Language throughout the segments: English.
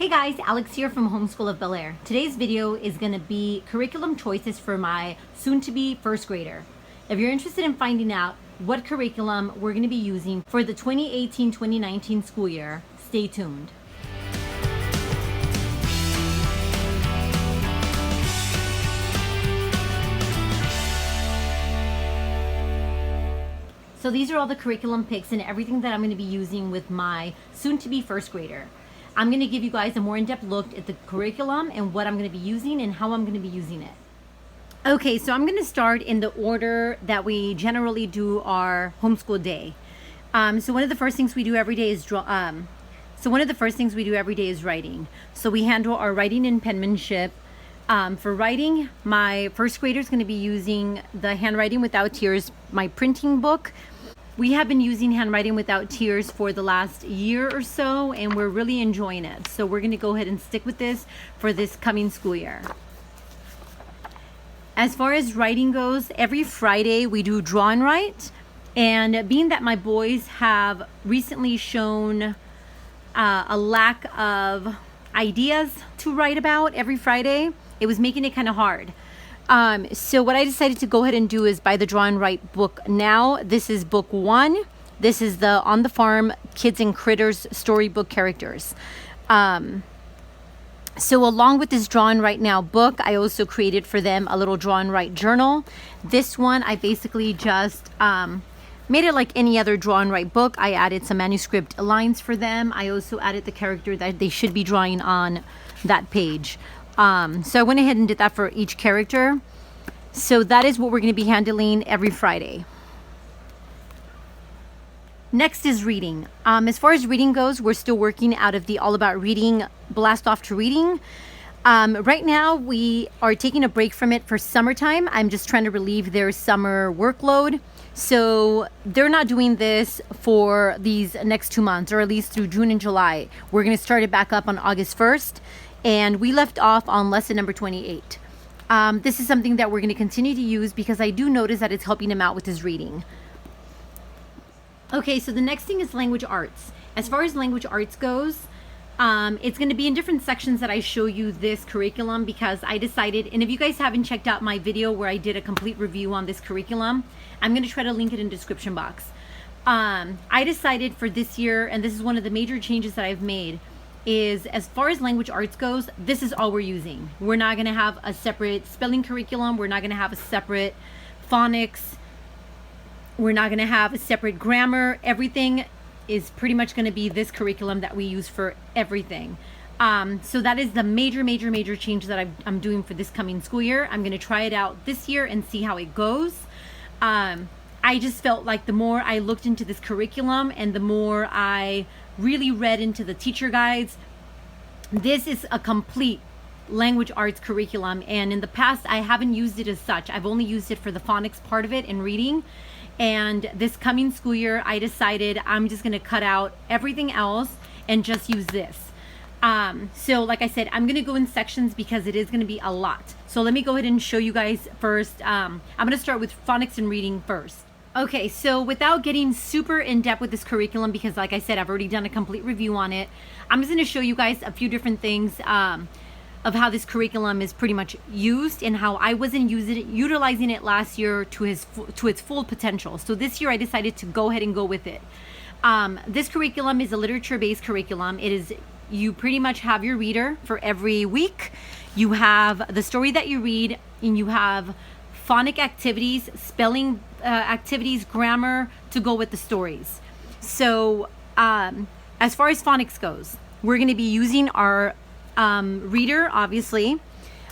Hey guys, Alex here from Homeschool of Bel Air. Today's video is going to be curriculum choices for my soon-to-be first grader. If you're interested in finding out what curriculum we're going to be using for the 2018-2019 school year, stay tuned. So these are all the curriculum picks and everything that I'm going to be using with my soon-to-be first grader. I'm going to give you guys a more in-depth look at the curriculum and what I'm going to be using and how I'm going to be using it. Okay, so I'm going to start in the order that we generally do our homeschool day. So one of the first things we do every day is writing. So we handle our writing and penmanship. For writing, my first grader is going to be using the Handwriting Without Tears, my printing book. We have been using Handwriting Without Tears for the last year or so, and we're really enjoying it. So we're going to go ahead and stick with this for this coming school year. As far as writing goes, every Friday we do draw and write. And being that my boys have recently shown a lack of ideas to write about every Friday, it was making it kind of hard. So what I decided to go ahead and do is buy the Draw and Write book now. This is book 1. This is the On the Farm Kids and Critters storybook characters. So along with this Draw and Write Now book, I also created for them a little Draw and Write journal. This one, I basically just made it like any other Draw and Write book. I added some manuscript lines for them. I also added the character that they should be drawing on that page. So I went ahead and did that for each character. So that is what we're going to be handling every Friday. Next is reading. As far as reading goes, we're still working out of the All About Reading Blast Off to Reading. Right now we are taking a break from it for summertime. I'm just trying to relieve their summer workload. So they're not doing this for these next 2 months, or at least through June and July. We're going to start it back up on August 1st. And we left off on lesson number 28. This is something that we're going to continue to use because I do notice that it's helping him out with his reading. Okay, so the next thing is language arts. As far as language arts goes, it's going to be in different sections that I show you this curriculum because I decided, and if you guys haven't checked out my video where I did a complete review on this curriculum, I'm going to try to link it in the description box. I decided for this year, and this is one of the major changes that I've made, is as far as language arts goes, this is all we're using. We're not going to have a separate spelling curriculum. We're not going to have a separate phonics. We're not going to have a separate grammar. Everything is pretty much going to be this curriculum that we use for everything. So that is the major change that I'm doing for this coming school year. I'm going to try it out this year and see how it goes. I just felt like the more I looked into this curriculum and the more I really read into the teacher guides, this is a complete language arts curriculum. And in the past, I haven't used it as such. I've only used it for the phonics part of it and reading. And this coming school year, I decided I'm just going to cut out everything else and just use this. So like I said, I'm going to go in sections because it is going to be a lot. So let me go ahead and show you guys first. I'm going to start with phonics and reading first. Okay, so without getting super in-depth with this curriculum, because like I said, I've already done a complete review on it, I'm just going to show you guys a few different things of how this curriculum is pretty much used and how I wasn't utilizing it last year to its full potential. So this year I decided to go ahead and go with it. This curriculum is a literature-based curriculum. It is, you pretty much have your reader for every week. You have the story that you read, and you have phonic activities, spelling activities, grammar to go with the stories. So as far as phonics goes, we're going to be using our reader, obviously.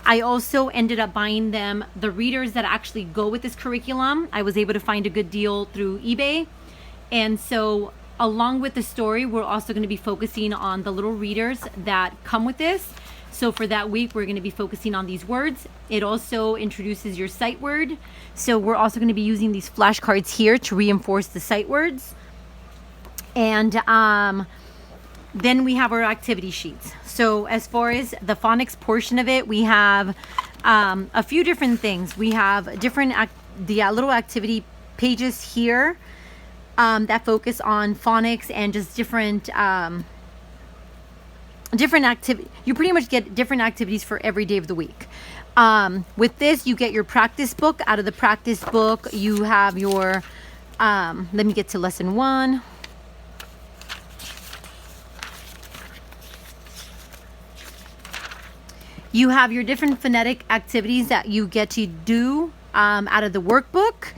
I also ended up buying them the readers that actually go with this curriculum. I was able to find a good deal through eBay. And so along with the story, we're also going to be focusing on the little readers that come with this. So for that week, we're going to be focusing on these words. It also introduces your sight word. So we're also going to be using these flashcards here to reinforce the sight words. And then we have our activity sheets. So as far as the phonics portion of it, we have a few different things. We have different little activity pages here that focus on phonics and just different different activity. You pretty much get different activities for every day of the week. With this, you get your practice book. Out of the practice book, you have your, let me get to lesson 1. You have your different phonetic activities that you get to do out of the workbook,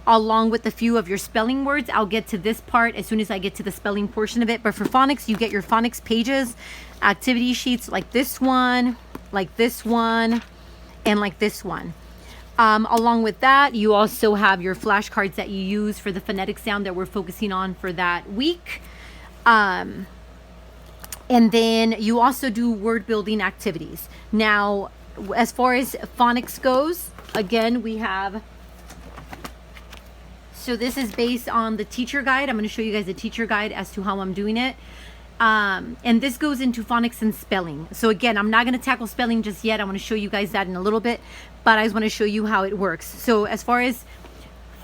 along with a few of your spelling words. I'll get to this part as soon as I get to the spelling portion of it. But for phonics, you get your phonics pages, activity sheets like this one, and like this one. Along with that, you also have your flashcards that you use for the phonetic sound that we're focusing on for that week. And then you also do word building activities. Now, as far as phonics goes, again, we have, so this is based on the teacher guide. I'm going to show you guys the teacher guide as to how I'm doing it. And this goes into phonics and spelling. So again, I'm not going to tackle spelling just yet. I want to show you guys that in a little bit, but I just want to show you how it works. So as far as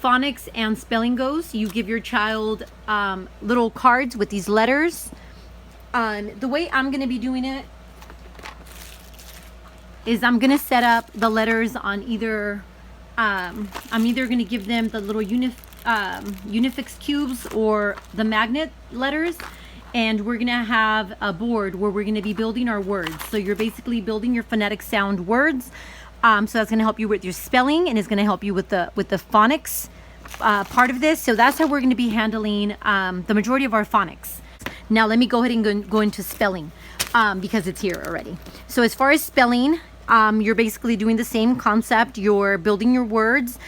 phonics and spelling goes, you give your child little cards with these letters. The way I'm going to be doing it is I'm going to set up the letters on either, I'm either going to give them the little Unifix cubes or the magnet letters, and we're going to have a board where we're going to be building our words. So you're basically building your phonetic sound words. So that's going to help you with your spelling, and it's going to help you with the phonics part of this. So that's how we're going to be handling the majority of our phonics. Now let me go ahead and go into spelling because it's here already. So as far as spelling, you're basically doing the same concept. You're building your words.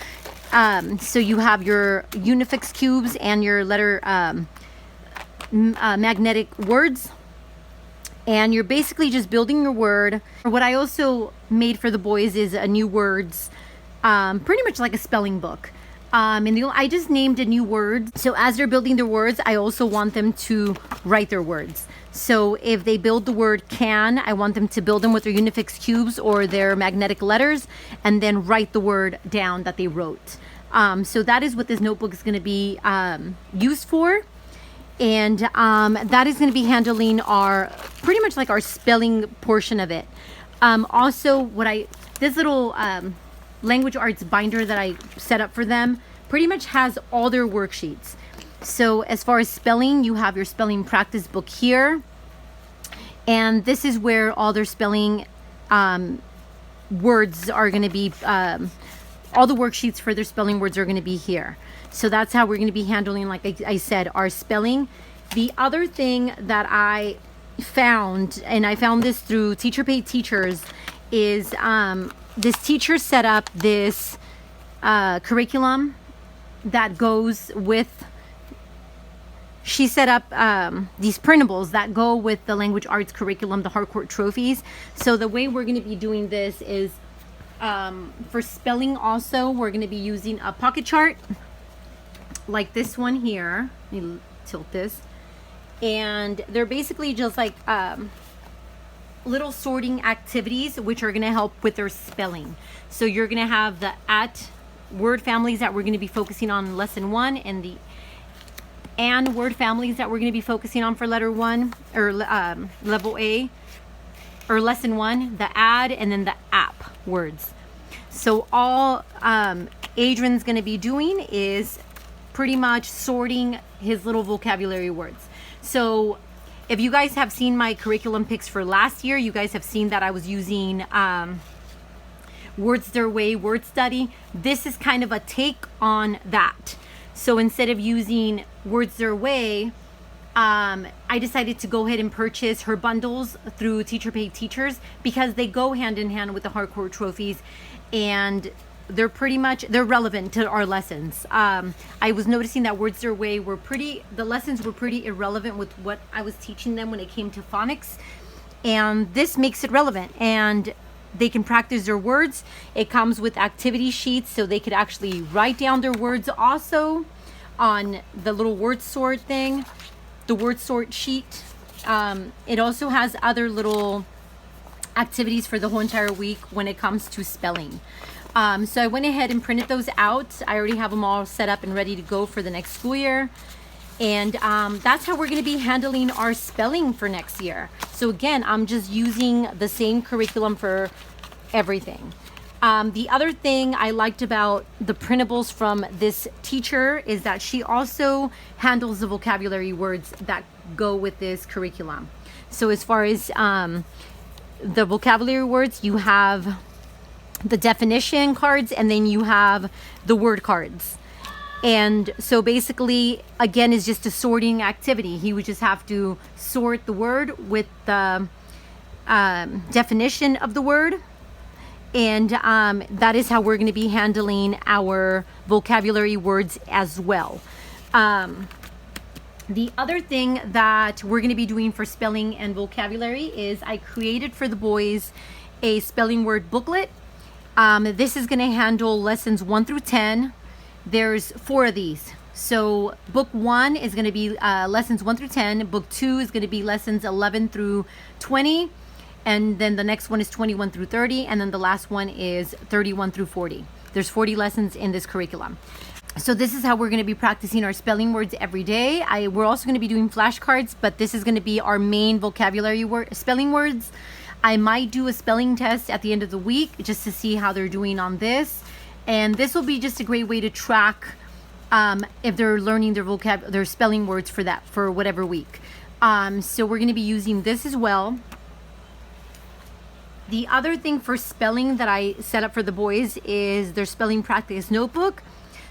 So you have your Unifix cubes and your letter magnetic words. And you're basically just building your word. What I also made for the boys is a new words, pretty much like a spelling book. And I just named a new word. So as they're building their words, I also want them to write their words. So if they build the word can, I want them to build them with their Unifix cubes or their magnetic letters, and then write the word down that they wrote. So that is what this notebook is going to be used for. And that is going to be handling our, pretty much like our spelling portion of it. Also, this little language arts binder that I set up for them pretty much has all their worksheets. So as far as spelling, you have your spelling practice book here, and this is where all their spelling words are going to be, all the worksheets for their spelling words are going to be here. So that's how we're going to be handling, like I said, our spelling. The other thing that I found, and I found this through Teacher Pay Teachers, is this teacher set up this curriculum that goes with, she set up these printables that go with the language arts curriculum, the hardcourt trophies. So the way we're going to be doing this is for spelling also, we're going to be using a pocket chart like this one here. Let me tilt this. And they're basically just like little sorting activities which are going to help with their spelling. So you're going to have the at word families that we're going to be focusing on in lesson 1, and the and word families that we're going to be focusing on for letter 1 or level A or lesson 1, the add, and then the app words. So all Adrian's going to be doing is pretty much sorting his little vocabulary words. So if you guys have seen my curriculum picks for last year, you guys have seen that I was using Words Their Way word study. This is kind of a take on that. So instead of using Words Their Way, I decided to go ahead and purchase her bundles through Teacher Pay Teachers because they go hand in hand with the hardcourt trophies, and they're relevant to our lessons. I was noticing that Words Their Way the lessons were pretty irrelevant with what I was teaching them when it came to phonics, and this makes it relevant, and they can practice their words. It comes with activity sheets so they could actually write down their words also on the little word sort thing, the word sort sheet. It also has other little activities for the whole entire week when it comes to spelling. So I went ahead and printed those out. I already have them all set up and ready to go for the next school year. And that's how we're going to be handling our spelling for next year. So again, I'm just using the same curriculum for everything. The other thing I liked about the printables from this teacher is that she also handles the vocabulary words that go with this curriculum. So as far as the vocabulary words, you have the definition cards, and then you have the word cards. And so basically, again, is just a sorting activity. He would just have to sort the word with the definition of the word. And that is how we're going to be handling our vocabulary words as well. The other thing that we're going to be doing for spelling and vocabulary is I created for the boys a spelling word booklet. This is going to handle lessons 1 through 10. There's 4 of these. So book 1 is going to be lessons 1 through 10. Book 2 is going to be lessons 11 through 20. And then the next one is 21 through 30. And then the last one is 31 through 40. There's 40 lessons in this curriculum. So this is how we're going to be practicing our spelling words every day. We're also going to be doing flashcards, but this is going to be our main vocabulary spelling words. I might do a spelling test at the end of the week just to see how they're doing on this. And this will be just a great way to track if they're learning their spelling words for whatever week. So we're going to be using this as well. The other thing for spelling that I set up for the boys is their spelling practice notebook.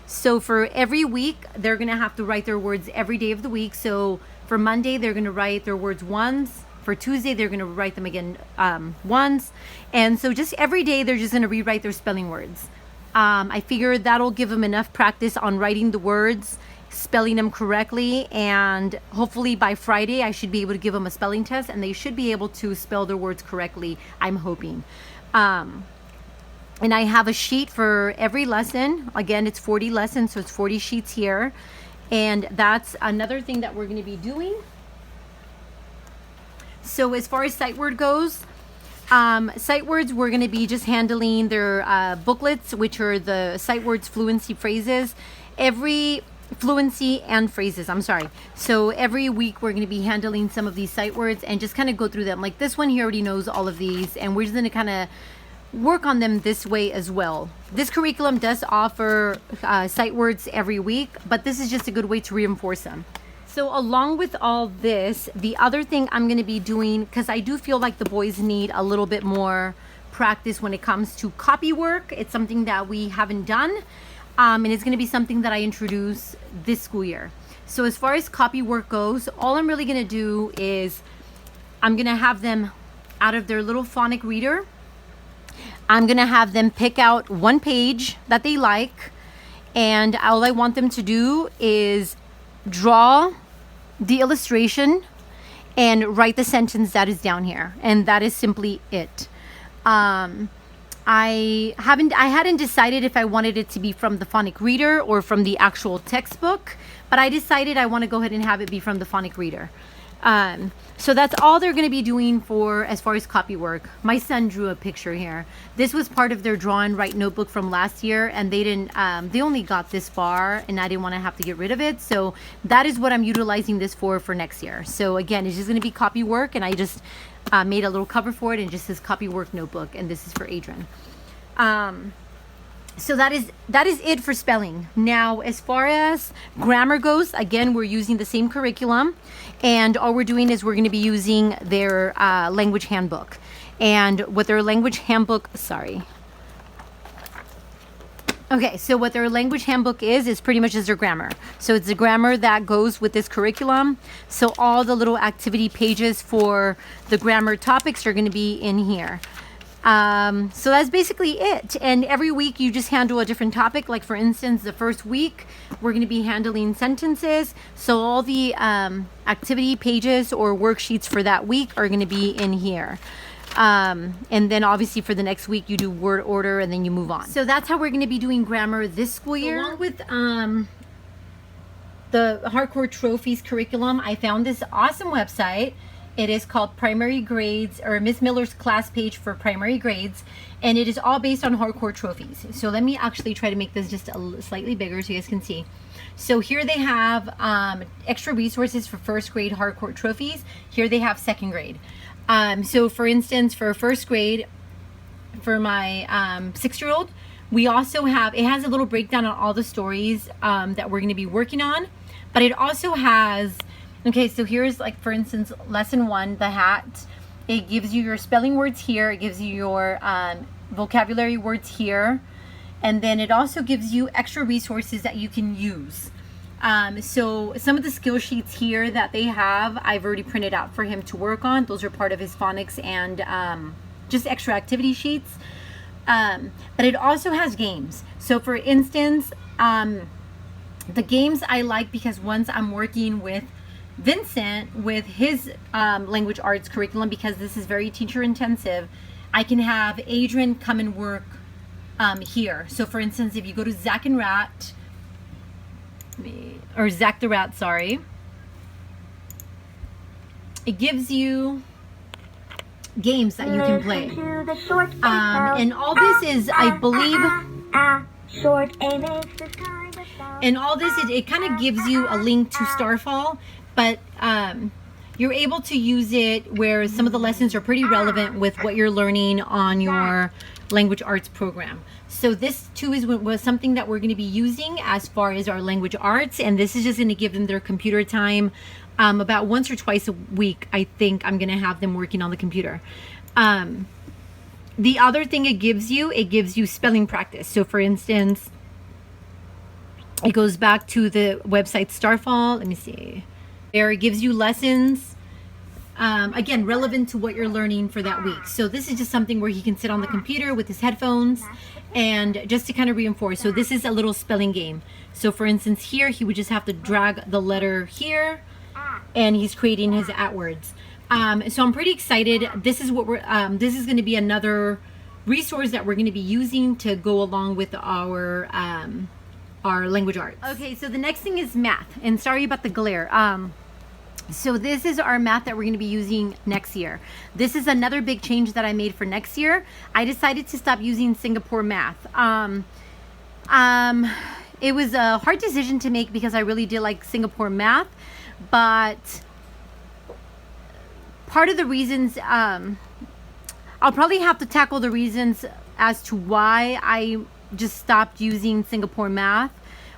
So for every week, they're going to have to write their words every day of the week. So for Monday, they're going to write their words once. For Tuesday, they're going to write them again once. And so just every day, they're just going to rewrite their spelling words. I figured that'll give them enough practice on writing the words, spelling them correctly, and hopefully by Friday I should be able to give them a spelling test and they should be able to spell their words correctly, I'm hoping. And I have a sheet for every lesson. Again, it's 40 lessons, so it's 40 sheets here. And that's another thing that we're going to be doing. So as far as sight word goes, sight words, we're going to be just handling their booklets, which are the sight words fluency phrases. Fluency and phrases, I'm sorry. So every week we're going to be handling some of these sight words and just kind of go through them. Like this one, he already knows all of these, and we're just going to kind of work on them this way as well. This curriculum does offer sight words every week, but this is just a good way to reinforce them. So along with all this, the other thing I'm going to be doing, because I do feel like the boys need a little bit more practice when it comes to copy work. It's something that we haven't done, and it's going to be something that I introduce this school year. So as far as copy work goes, all I'm really going to do is I'm going to have them out of their little phonic reader. I'm going to have them pick out one page that they like, and all I want them to do is draw the illustration and write the sentence that is down here, and that is simply it. I hadn't decided if I wanted it to be from the phonic reader or from the actual textbook, but I decided I want to go ahead and have it be from the phonic reader. So that's all they're going to be doing for as far as copy work. My son drew a picture here. This was part of their draw and write notebook from last year, and they only got this far, and I didn't want to have to get rid of it. So that is what I'm utilizing this for next year. So again, it's just going to be copy work, and I just made a little cover for it and just says copy work notebook, and this is for Adrian. So that is it for spelling. Now, as far as grammar goes, again, we're using the same curriculum, and all we're doing is we're going to be using their language handbook. And what their language handbook, Okay, so what their language handbook is pretty much is their grammar. So it's the grammar that goes with this curriculum. So all the little activity pages for the grammar topics are going to be in here. So that's basically it. And every week you just handle a different topic. Like for instance, the first week we're going to be handling sentences. So all the activity pages or worksheets for that week are going to be in here. And then obviously for the next week you do word order and then you move on. So that's how we're going to be doing grammar this school year. Along with the Hardcore Trophies curriculum, I found this awesome website. It is called Primary Grades, or Miss Miller's class page for primary grades, and it is all based on Hardcore Trophies. So let me actually try to make this just slightly bigger so you guys can see. So here they have extra resources for first grade hardcore trophies. Here they have second grade. So for instance, for first grade, for my 6-year-old, we also have, it has a little breakdown on all the stories that we're going to be working on, but it also has, okay, so here's like, for instance, lesson 1, the hat. It gives you your spelling words here. It gives you your vocabulary words here. And then it also gives you extra resources that you can use. So some of the skill sheets here that they have, I've already printed out for him to work on. Those are part of his phonics and just extra activity sheets. But it also has games. So for instance, the games I like because once I'm working with Vincent with his language arts curriculum, because this is very teacher intensive, I can have Adrian come and work here. So for instance, if you go to Zach and Rat, or Zach the Rat, sorry, it gives you games that you can play. And all this is, I believe, and all this, it kind of gives you a link to Starfall, but you're able to use it where some of the lessons are pretty relevant with what you're learning on your language arts program. So this too was something that we're going to be using as far as our language arts, and this is just going to give them their computer time. About once or twice a week, I think I'm going to have them working on the computer. The other thing it gives you spelling practice. So for instance, it goes back to the website Starfall. Let me see. There it gives you lessons, again, relevant to what you're learning for that week. So this is just something where he can sit on the computer with his headphones and just to kind of reinforce. So this is a little spelling game. So for instance, here he would just have to drag the letter here and he's creating his at words. So I'm pretty excited. This is what this is going to be another resource that we're going to be using to go along with our language arts. Okay, so the next thing is math, and sorry about the glare. So this is our math that we're going to be using next year. This is another big change that I made for next year. I decided to stop using Singapore math. It was a hard decision to make because I really did like Singapore math, but part of the reasons, I'll probably have to tackle the reasons as to why I just stopped using Singapore math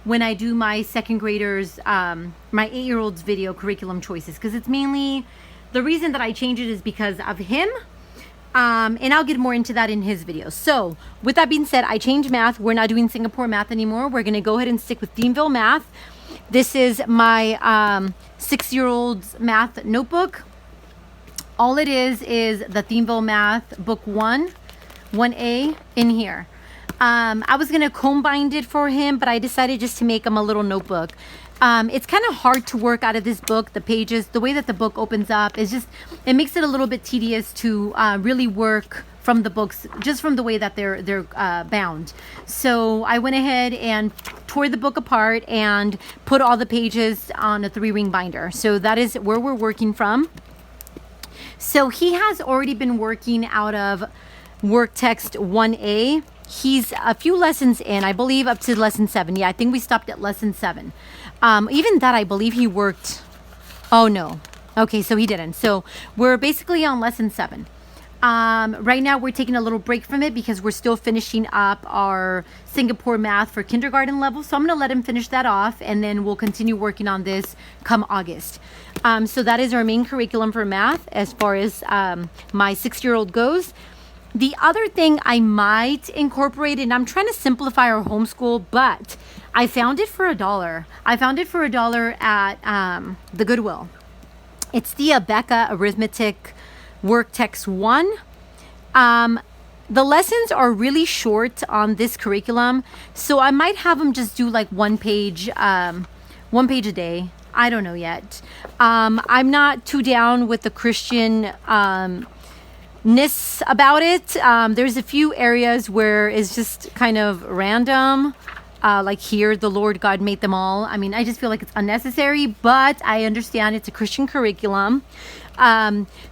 when I do my second graders, my 8-year-old's video curriculum choices, because it's mainly, the reason that I change it is because of him, and I'll get more into that in his video. So with that being said, I changed math. We're not doing Singapore math anymore. We're going to go ahead and stick with Deanville math. This is my 6-year-old's math notebook. All it is the Deanville math book 1A in here. I was gonna comb bind it for him, but I decided just to make him a little notebook. It's kind of hard to work out of this book. The pages, the way that the book opens up is just, it makes it a little bit tedious to really work from the books, just from the way that they're bound. So I went ahead and tore the book apart and put all the pages on a 3-ring binder. So that is where we're working from. So he has already been working out of work text 1A. He's a few lessons in, I believe up to lesson 7. Yeah, I think we stopped at lesson 7. Even that, I believe he worked. Oh no. Okay, so he didn't. So we're basically on lesson 7. Right now we're taking a little break from it because we're still finishing up our Singapore math for kindergarten level. So I'm going to let him finish that off and then we'll continue working on this come August. So that is our main curriculum for math as far as my 6-year-old goes. The other thing I might incorporate, and I'm trying to simplify our homeschool, but I found it for $1. I found it for $1 at the Goodwill. It's the Abeka Arithmetic Work Text 1. The lessons are really short on this curriculum, so I might have them just do like one page a day. I don't know yet. I'm not too down with the Christian ness about it. There's a few areas where it's just kind of random, like here the Lord God made them all. I mean, I just feel like it's unnecessary, but I understand it's a Christian curriculum.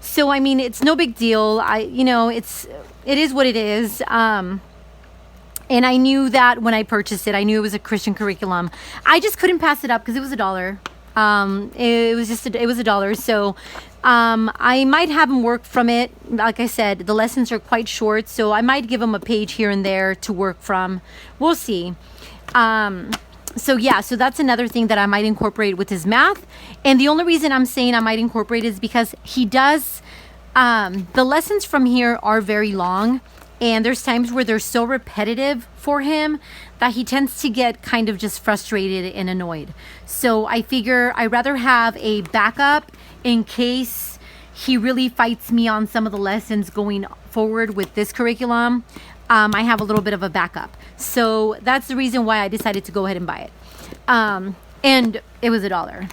So I mean, it's no big deal. It is what it is. And I knew that when I purchased it, I knew it was a Christian curriculum. I just couldn't pass it up because it was $1. It was just it was $1. So I might have him work from it. Like I said, the lessons are quite short, so I might give him a page here and there to work from. We'll see. So yeah, so that's another thing that I might incorporate with his math. And the only reason I'm saying I might incorporate is because he does, the lessons from here are very long, and there's times where they're so repetitive for him that he tends to get kind of just frustrated and annoyed. So I figure I'd rather have a backup in case he really fights me on some of the lessons going forward with this curriculum. I have a little bit of a backup. So that's the reason why I decided to go ahead and buy it. And it was $1.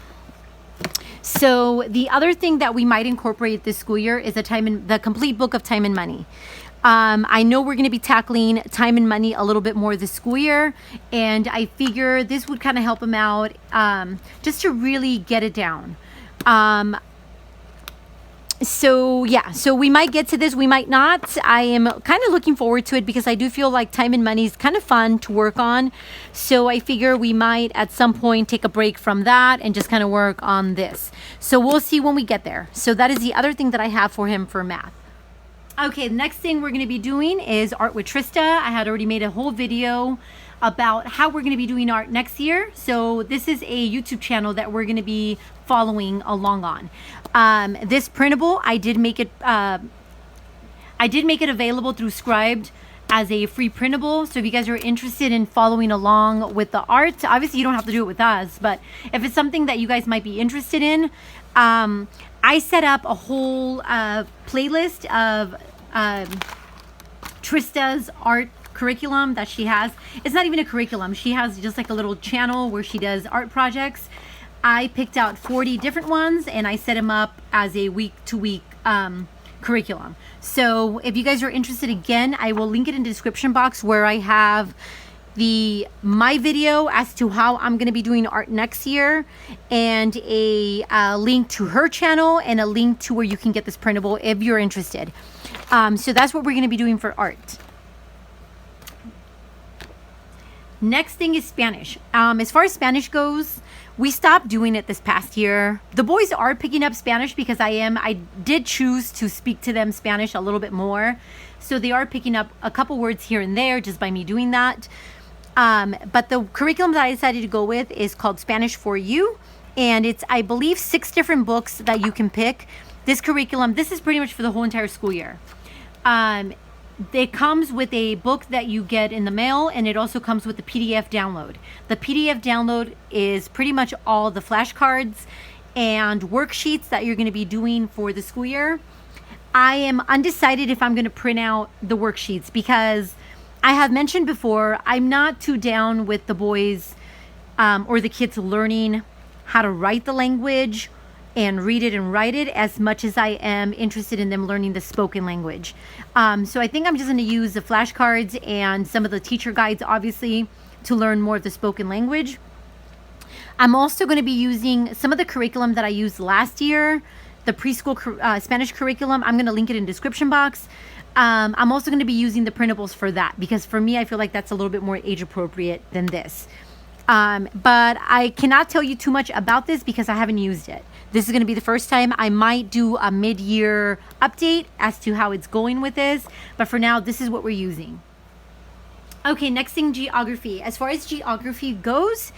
So the other thing that we might incorporate this school year is the complete book of Time and Money. I know we're going to be tackling time and money a little bit more this school year, and I figure this would kind of help him out, just to really get it down. So yeah, so we might get to this, we might not. I am kind of looking forward to it because I do feel like time and money is kind of fun to work on. So I figure we might at some point take a break from that and just kind of work on this. So we'll see when we get there. So that is the other thing that I have for him for math. Okay, the next thing we're going to be doing is art with Trista. I had already made a whole video about how we're going to be doing art next year. So this is a YouTube channel that we're going to be following along on. This printable, I did make it available through Scribed as a free printable. So if you guys are interested in following along with the art, obviously you don't have to do it with us, but if it's something that you guys might be interested in, I set up a whole playlist of Trista's art curriculum that she has. It's not even a curriculum. She has just like a little channel where she does art projects. I picked out 40 different ones and I set them up as a week-to-week curriculum. So if you guys are interested, again, I will link it in the description box where I have my video as to how I'm going to be doing art next year, and a link to her channel and a link to where you can get this printable if you're interested. So that's what we're going to be doing for art. Next thing is Spanish. As far as Spanish goes, we stopped doing it this past year. The boys are picking up Spanish because I did choose to speak to them Spanish a little bit more. So they are picking up a couple words here and there just by me doing that. But the curriculum that I decided to go with is called Spanish for You. And it's, I believe, 6 different books that you can pick. This curriculum, this is pretty much for the whole entire school year. It comes with a book that you get in the mail, and it also comes with the PDF download. The PDF download is pretty much all the flashcards and worksheets that you're going to be doing for the school year. I am undecided if I'm going to print out the worksheets because I have mentioned before, I'm not too down with the boys or the kids learning how to write the language and read it and write it as much as I am interested in them learning the spoken language. So I think I'm just going to use the flashcards and some of the teacher guides, obviously, to learn more of the spoken language. I'm also going to be using some of the curriculum that I used last year, the preschool Spanish curriculum. I'm going to link it in the description box. I'm also going to be using the printables for that because for me, I feel like that's a little bit more age appropriate than this. But I cannot tell you too much about this because I haven't used it. This is going to be the first time. I might do a mid-year update as to how it's going with this. But for now, this is what we're using. Okay, next thing, geography. As far as geography goes,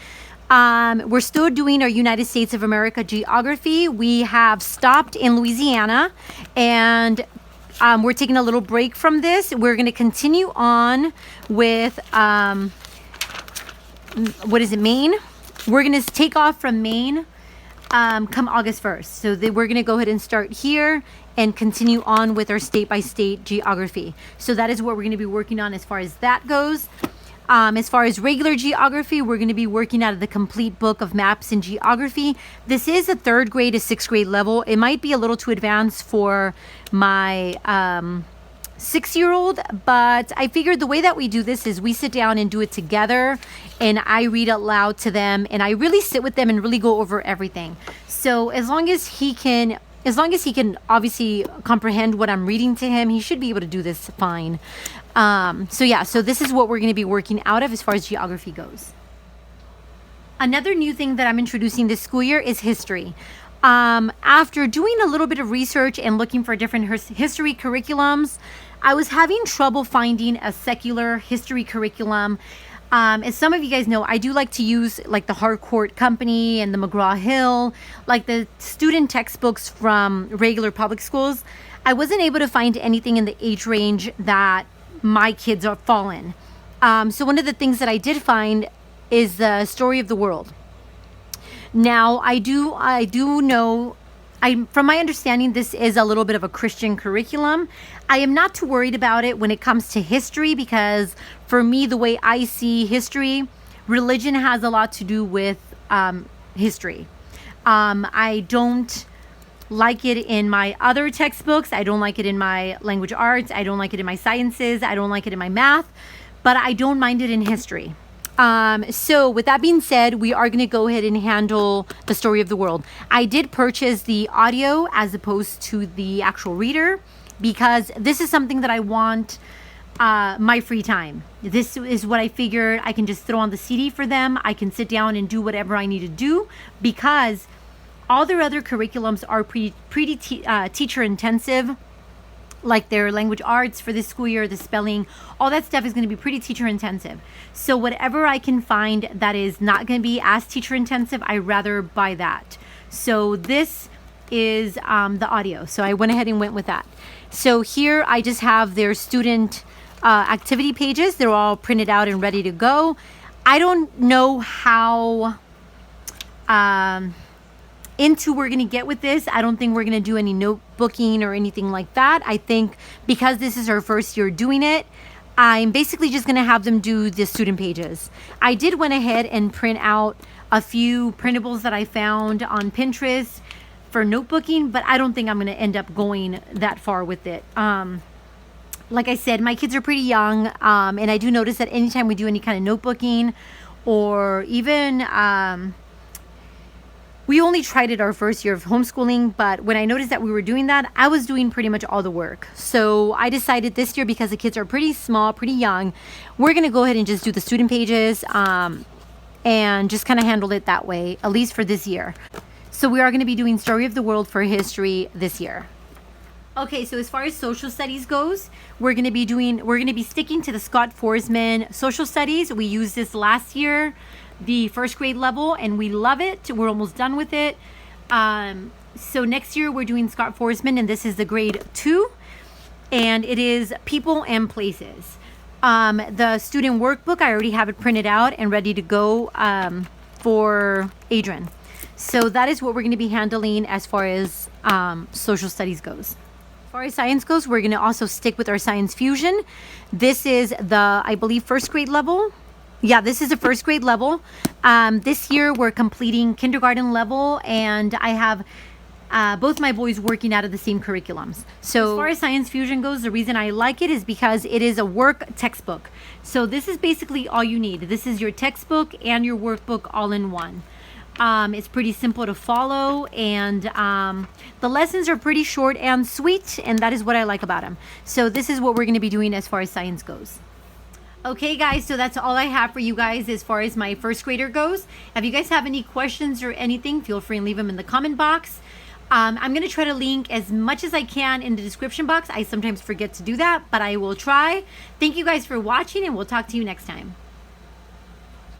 we're still doing our United States of America geography. We have stopped in Louisiana, and we're taking a little break from this. We're going to continue on with, Maine? We're going to take off from Maine come August 1st. So we're going to go ahead and start here and continue on with our state-by-state geography. So that is what we're going to be working on as far as that goes. As far as regular geography, we're going to be working out of the complete book of maps and geography. This is a 3rd grade to 6th grade level. It might be a little too advanced for my 6-year-old, but I figured the way that we do this is we sit down and do it together, and I read out loud to them, and I really sit with them and really go over everything. So as long as he can as long as he can obviously comprehend what I'm reading to him, he should be able to do this fine. So yeah, so this is what we're going to be working out of as far as geography goes. Another new thing that I'm introducing this school year is history. After doing a little bit of research and looking for different history curriculums, I was having trouble finding a secular history curriculum. As some of you guys know, I do like to use like the Harcourt Company and the McGraw-Hill, like the student textbooks from regular public schools. I wasn't able to find anything in the age range that my kids are fall in. So one of the things that I did find is the Story of the World. Now, I do know, from my understanding, this is a little bit of a Christian curriculum. I am not too worried about it when it comes to history, because for me, the way I see history, religion has a lot to do with history. I don't like it in my other textbooks. I don't like it in my language arts. I don't like it in my sciences. I don't like it in my math, but I don't mind it in history. So with that being said, we are going to go ahead and handle the Story of the World. I did purchase the audio as opposed to the actual reader, because this is something that I want my free time. This is what I figured I can just throw on the CD for them. I can sit down and do whatever I need to do, because all their other curriculums are pretty teacher intensive. Like their language arts for this school year, the spelling, all that stuff is going to be pretty teacher intensive. So whatever I can find that is not going to be as teacher intensive, I rather buy that. So this is the audio. So I went ahead and went with that. So here I just have their student activity pages. They're all printed out and ready to go. I don't know how into we're going to get with this. I don't think we're going to do any notebooking or anything like that. I think because this is our first year doing it, I'm basically just going to have them do the student pages. I did went ahead and print out a few printables that I found on Pinterest for notebooking, but I don't think I'm going to end up going that far with it. Like I said, my kids are pretty young, and I do notice that anytime we do any kind of notebooking, or even we only tried it our first year of homeschooling, but when I noticed that we were doing that, I was doing pretty much all the work. So I decided this year, because the kids are pretty small, pretty young, we're going to go ahead and just do the student pages and just kind of handle it that way, at least for this year. So we are going to be doing Story of the World for history this year. Okay, so as far as social studies goes, we're going to be sticking to the Scott Forsman social studies. We used this last year, the first grade level, and we love it. We're almost done with it. So next year we're doing Scott Forsman, and this is the grade 2, and it is people and places. The student workbook, I already have it printed out and ready to go for Adrian. So that is what we're going to be handling as far as social studies goes. As far as science goes, we're going to also stick with our science fusion. This is the, I believe, first grade level. Yeah, this is a first grade level. This year we're completing kindergarten level, and I have both my boys working out of the same curriculums. So as far as science fusion goes, the reason I like it is because it is a work textbook. So this is basically all you need. This is your textbook and your workbook all in one. It's pretty simple to follow, and the lessons are pretty short and sweet, and that is what I like about them. So this is what we're going to be doing as far as science goes. Okay guys, so that's all I have for you guys as far as my first grader goes. If you guys have any questions or anything, feel free and leave them in the comment box. I'm going to try to link as much as I can in the description box. I sometimes forget to do that, but I will try. Thank you guys for watching, and we'll talk to you next time.